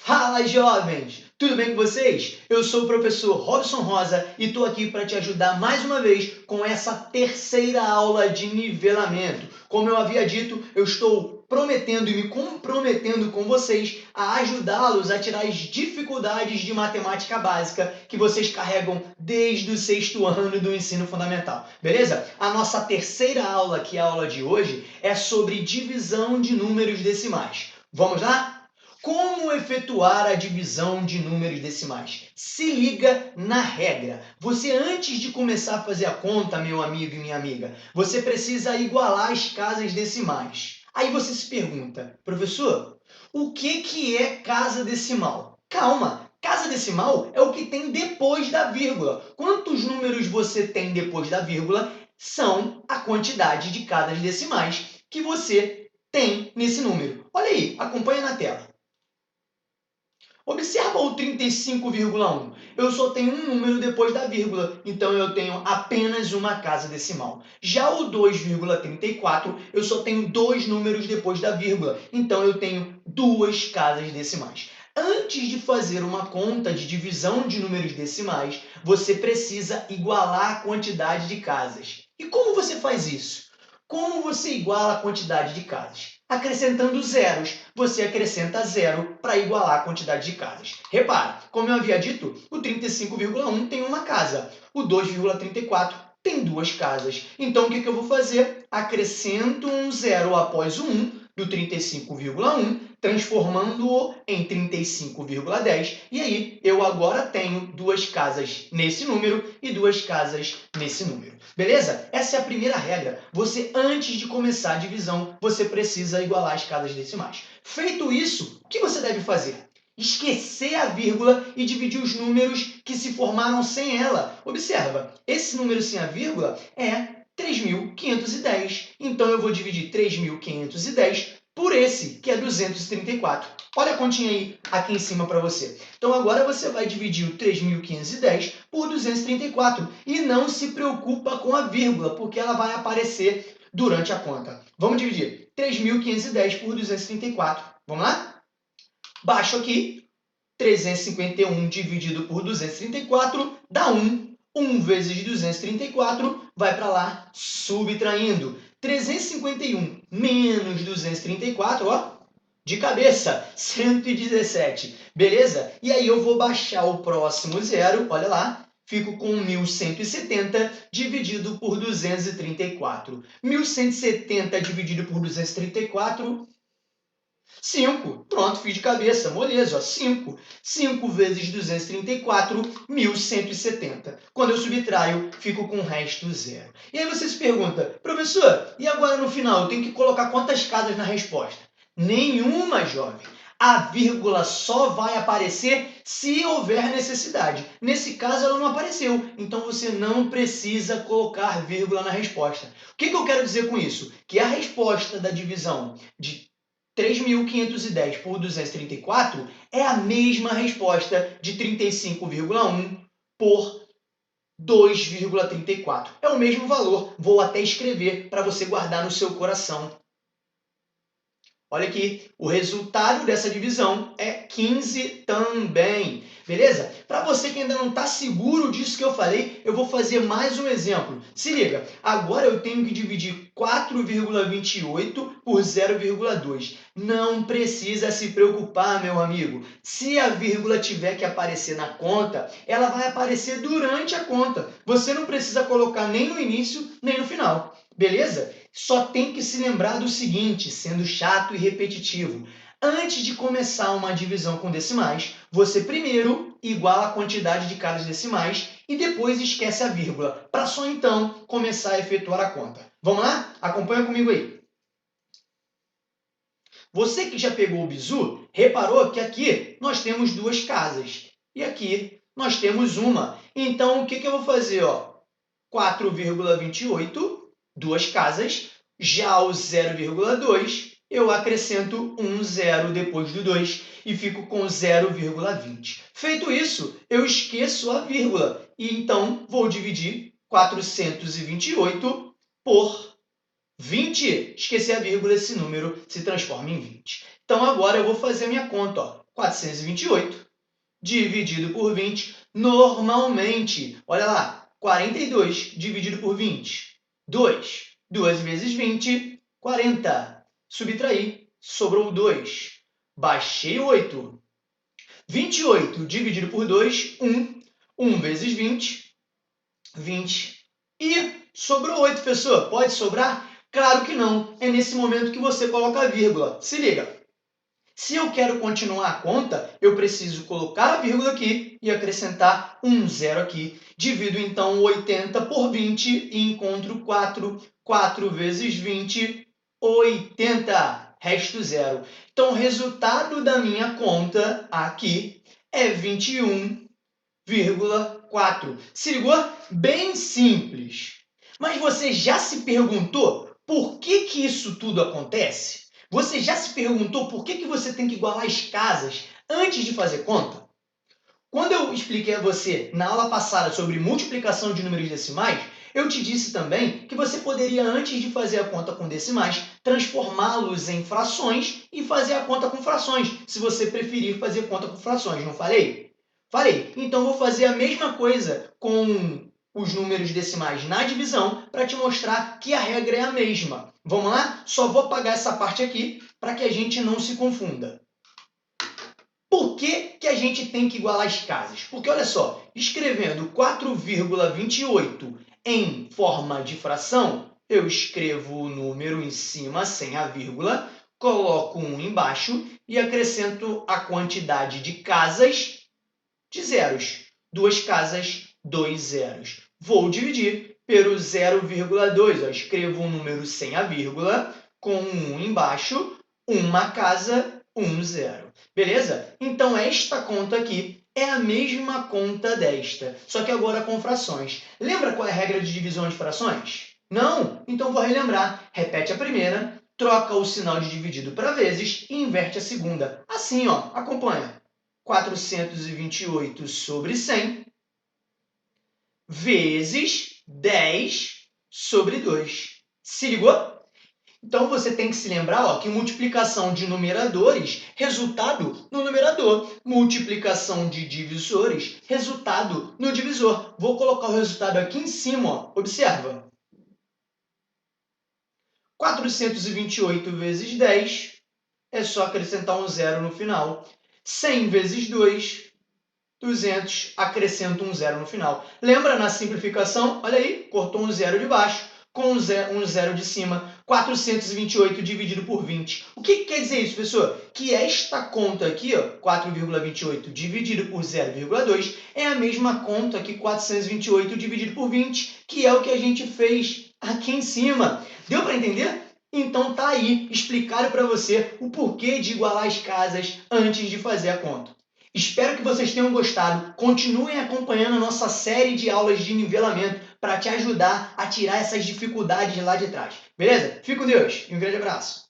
Fala, jovens! Tudo bem com vocês? Eu sou o professor Robson Rosa e estou aqui para te ajudar mais uma vez com essa terceira aula de nivelamento. Como eu havia dito, eu estou prometendo e me comprometendo com vocês a ajudá-los a tirar as dificuldades de matemática básica que vocês carregam desde o sexto ano do ensino fundamental, beleza? A nossa terceira aula, que é a aula de hoje, é sobre divisão de números decimais. Vamos lá? Como efetuar a divisão de números decimais? Se liga na regra. Você, antes de começar a fazer a conta, meu amigo e minha amiga, você precisa igualar as casas decimais. Aí você se pergunta, professor, o que é casa decimal? Calma, casa decimal é o que tem depois da vírgula. Quantos números você tem depois da vírgula são a quantidade de casas decimais que você tem nesse número. Olha aí, acompanha na tela. Observa o 35,1. Eu só tenho um número depois da vírgula, então eu tenho apenas uma casa decimal. Já o 2,34, eu só tenho dois números depois da vírgula, então eu tenho duas casas decimais. Antes de fazer uma conta de divisão de números decimais, você precisa igualar a quantidade de casas. E como você faz isso? Como você iguala a quantidade de casas? Acrescentando zeros, você acrescenta zero para igualar a quantidade de casas. Repara, como eu havia dito, o 35,1 tem uma casa, o 2,34 tem duas casas. Então, o que eu vou fazer? Acrescento um zero após o 1 do 35,1, transformando-o em 35,10. E aí, eu agora tenho duas casas nesse número e duas casas nesse número. Beleza? Essa é a primeira regra. Você, antes de começar a divisão, você precisa igualar as casas decimais. Feito isso, o que você deve fazer? Esquecer a vírgula e dividir os números que se formaram sem ela. Observa, esse número sem a vírgula é 3.510. Então, eu vou dividir 3.510 por esse, que é 234. Olha a continha aí aqui em cima para você. Então, agora você vai dividir o 3.510 por 234. E não se preocupa com a vírgula, porque ela vai aparecer durante a conta. Vamos dividir 3.510 por 234. Vamos lá? Baixo aqui, 351 dividido por 234 dá 1. 1 vezes 234 vai para lá, subtraindo. 351 menos 234, ó, de cabeça, 117. Beleza? E aí eu vou baixar o próximo zero, olha lá, fico com 1.170 dividido por 234. 1.170 dividido por 234... 5. Pronto, fiz de cabeça, moleza, ó, 5. 5 vezes 234, 1.170. Quando eu subtraio, fico com o resto zero. E aí você se pergunta, professor, e agora no final, eu tenho que colocar quantas casas na resposta? Nenhuma, jovem. A vírgula só vai aparecer se houver necessidade. Nesse caso, ela não apareceu, então você não precisa colocar vírgula na resposta. O que eu quero dizer com isso? Que a resposta da divisão de 3.510 por 234 é a mesma resposta de 35,1 por 2,34. É o mesmo valor. Vou até escrever para você guardar no seu coração. Olha aqui, o resultado dessa divisão é 15 também, beleza? Para você que ainda não está seguro disso que eu falei, eu vou fazer mais um exemplo. Se liga, agora eu tenho que dividir 4,28 por 0,2. Não precisa se preocupar, meu amigo. Se a vírgula tiver que aparecer na conta, ela vai aparecer durante a conta. Você não precisa colocar nem no início, nem no final, beleza? Só tem que se lembrar do seguinte, sendo chato e repetitivo. Antes de começar uma divisão com decimais, você primeiro iguala a quantidade de casas decimais e depois esquece a vírgula, para só então começar a efetuar a conta. Vamos lá? Acompanha comigo aí. Você que já pegou o bizu, reparou que aqui nós temos duas casas e aqui nós temos uma. Então, o que eu vou fazer? 4,28, duas casas. Já o 0,2, eu acrescento um zero depois do 2 e fico com 0,20. Feito isso, eu esqueço a vírgula e então vou dividir 428 por 20. Esqueci a vírgula, esse número se transforma em 20. Então agora eu vou fazer a minha conta. 428 dividido por 20, normalmente, olha lá, 42 dividido por 20, 2. 2 vezes 20, 40. Subtraí, sobrou 2. Baixei 8. 28 dividido por 2, 1. 1 vezes 20, 20. E sobrou 8, professor. Pode sobrar? Claro que não. É nesse momento que você coloca a vírgula. Se liga. Se eu quero continuar a conta, eu preciso colocar a vírgula aqui e acrescentar um zero aqui. Divido, então, 80 por 20 e encontro 4. 4 vezes 20, 80. Resto zero. Então, o resultado da minha conta aqui é 21,4. Se ligou? Bem simples. Mas você já se perguntou por que isso tudo acontece? Você já se perguntou por que você tem que igualar as casas antes de fazer conta? Quando eu expliquei a você na aula passada sobre multiplicação de números decimais, eu te disse também que você poderia, antes de fazer a conta com decimais, transformá-los em frações e fazer a conta com frações, se você preferir fazer conta com frações, não falei? Falei. Então, vou fazer a mesma coisa com os números decimais na divisão para te mostrar que a regra é a mesma. Vamos lá? Só vou apagar essa parte aqui para que a gente não se confunda. Por que a gente tem que igualar as casas? Porque, olha só, escrevendo 4,28 em forma de fração, eu escrevo o número em cima sem a vírgula, coloco 1 embaixo e acrescento a quantidade de casas de zeros. 2 casas, 2 zeros. Vou dividir pelo 0,2. Escrevo um número sem a vírgula, com 1 embaixo, uma casa, 1 zero. Beleza? Então, esta conta aqui é a mesma conta desta, só que agora com frações. Lembra qual é a regra de divisão de frações? Não? Então, vou relembrar. Repete a primeira, troca o sinal de dividido para vezes e inverte a segunda. Assim, ó, acompanha. 428 sobre 100 vezes 10 sobre 2. Se ligou? Então, você tem que se lembrar, ó, que multiplicação de numeradores, resultado no numerador. Multiplicação de divisores, resultado no divisor. Vou colocar o resultado aqui em cima. Ó. Observa. 428 vezes 10, é só acrescentar um zero no final. 100 vezes 2, 200, acrescento um zero no final. Lembra na simplificação? Olha aí, cortou um zero de baixo, com um zero de cima. 428 dividido por 20. O que quer dizer isso, professor? Que esta conta aqui, 4,28 dividido por 0,2, é a mesma conta que 428 dividido por 20, que é o que a gente fez aqui em cima. Deu para entender? Então tá aí, explicado para você o porquê de igualar as casas antes de fazer a conta. Espero que vocês tenham gostado. Continuem acompanhando a nossa série de aulas de nivelamento para te ajudar a tirar essas dificuldades lá de trás. Beleza? Fique com Deus e um grande abraço.